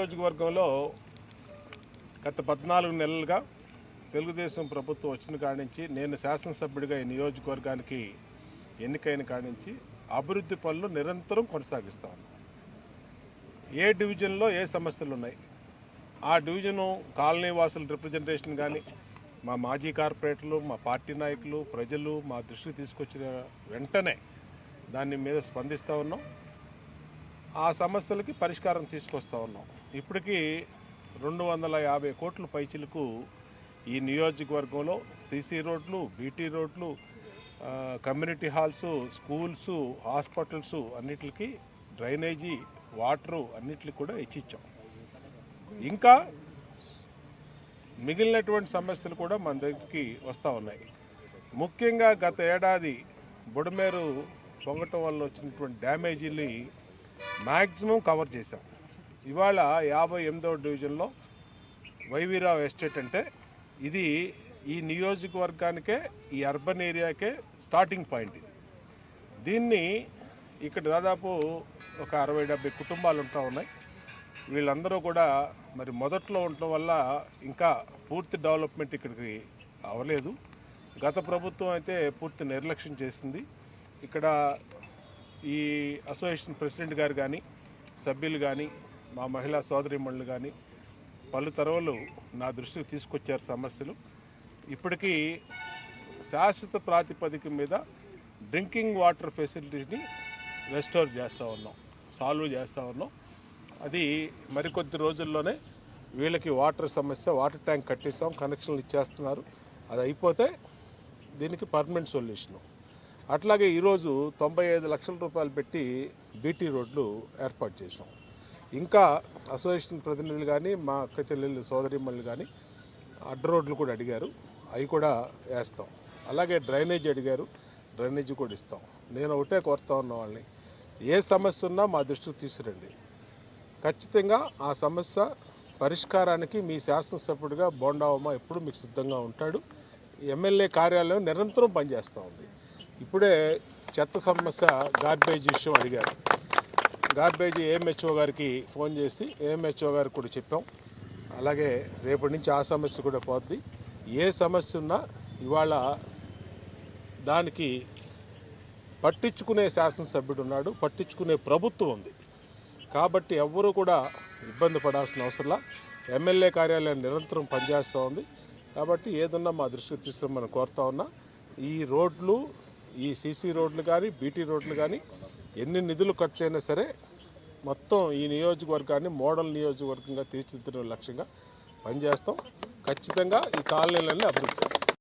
నియోజకవర్గంలో గత 14 నెలలుగా తెలుగుదేశం ప్రభుత్వం వచ్చిన కాడి నుంచి నేను శాసనసభ్యుడిగా ఈ నియోజకవర్గానికి ఎన్నికైన కాడి నుంచి అభివృద్ధి పనులు నిరంతరం కొనసాగిస్తా ఉన్నాం. ఏ డివిజన్లో ఏ సమస్యలు ఉన్నాయి, ఆ డివిజను కాలనీ వాసుల రిప్రజెంటేషన్ కానీ మా మాజీ కార్పొరేటర్లు, మా పార్టీ నాయకులు, ప్రజలు మా దృష్టికి తీసుకొచ్చిన వెంటనే దాని మీద స్పందిస్తూ ఉన్నాం. ఆ సమస్యలకి పరిష్కారం తీసుకొస్తూ ఉన్నాం. ఇప్పటికీ 250 కోట్ల పైచిలకు ఈ నియోజకవర్గంలో సీసీ రోడ్లు, బీటీ రోడ్లు, కమ్యూనిటీ హాల్స్, స్కూల్స్, హాస్పిటల్స్ అన్నిటికి డ్రైనేజీ, వాటరు అన్నిటికి కూడా ఇచ్చిచ్చాం. ఇంకా మిగిలినటువంటి సమస్యలు కూడా మన దగ్గరికి వస్తూ ఉన్నాయి. ముఖ్యంగా గత ఏడాది బుడమేరు పొంగటం వల్ల వచ్చినటువంటి డ్యామేజీని మ్యాక్సిమం కవర్ చేశాం. ఇవాళ 58వ డివిజన్లో వైవీరావు ఎస్టేట్ అంటే ఇది ఈ నియోజకవర్గానికే, ఈ అర్బన్ ఏరియాకే స్టార్టింగ్ పాయింట్. దీన్ని ఇక్కడ దాదాపు ఒక 60-70 కుటుంబాలు ఉంటూ ఉన్నాయి. వీళ్ళందరూ కూడా మరి మొదట్లో ఉండటం వల్ల ఇంకా పూర్తి డెవలప్మెంట్ ఇక్కడికి అవ్వలేదు. గత ప్రభుత్వం అయితే పూర్తి నిర్లక్ష్యం చేసింది. ఇక్కడ ఈ అసోసియేషన్ ప్రెసిడెంట్ గారు కానీ, సభ్యులు కానీ, మా మహిళా సోదరీమణులు కానీ పలు తరవలు నా దృష్టికి తీసుకొచ్చారు సమస్యలు. ఇప్పటికీ శాశ్వత ప్రాతిపదిక మీద డ్రింకింగ్ వాటర్ ఫెసిలిటీని రెస్టోర్ చేస్తూ ఉన్నాం, సాల్వ్ చేస్తూ ఉన్నాం. అది మరికొద్ది రోజుల్లోనే వీళ్ళకి వాటర్ సమస్య, వాటర్ ట్యాంక్ కట్టేసాం, కనెక్షన్లు ఇచ్చేస్తున్నారు. అది అయిపోతే దీనికి పర్మనెంట్ సొల్యూషను. అట్లాగే ఈరోజు 95 లక్షల రూపాయలు పెట్టి బీటీ రోడ్లు ఏర్పాటు చేసాం. ఇంకా అసోసియేషన్ ప్రతినిధులు కానీ, మా అక్క చెల్లెళ్ళు సోదరిమణులు కానీ అడ్డ రోడ్లు కూడా అడిగారు, అవి కూడా వేస్తాం. అలాగే డ్రైనేజ్ అడిగారు, డ్రైనేజీ కూడా ఇస్తాం. నేను ఒకటే కోరుతా ఉన్న వాళ్ళని, ఏ సమస్య ఉన్నా మా దృష్టికి తీసుకురండి. ఖచ్చితంగా ఆ సమస్య పరిష్కారానికి మీ శాసనసభ్యుడిగా బోండావమ్మ ఎప్పుడు మీకు సిద్ధంగా ఉంటాడు. ఎమ్మెల్యే కార్యాలయం నిరంతరం పనిచేస్తూ ఉంది. ఇప్పుడే చెత్త సమస్య, గార్బేజ్ విషయం అడిగారు. గార్బేజ్ ఏఎంహెచ్ఓ గారికి ఫోన్ చేసి ఏఎంహెచ్ఓ గారికి కూడా చెప్పాం. అలాగే రేపటి నుంచి ఆ సమస్య కూడా పోద్ది. ఏ సమస్య ఉన్నా ఇవాళ దానికి పట్టించుకునే శాసనసభ్యుడు ఉన్నాడు, పట్టించుకునే ప్రభుత్వం ఉంది. కాబట్టి ఎవ్వరూ కూడా ఇబ్బంది పడాల్సిన అవసరంలా ఎమ్మెల్యే కార్యాలయం నిరంతరం పనిచేస్తూ ఉంది. కాబట్టి ఏదన్నా మా దృష్టికి తీసుకుని కోరుతా ఉన్నా. ఈ రోడ్లు, ఈ సీసీ రోడ్లు కానీ, బీటీ రోడ్లు కానీ ఎన్ని నిధులు ఖర్చు అయినా సరే మొత్తం ఈ నియోజకవర్గాన్ని మోడల్ నియోజకవర్గంగా తీర్చిదిద్దడం లక్ష్యంగా పనిచేస్తాం. ఖచ్చితంగా ఈ కాలనీలన్నీ అభివృద్ధి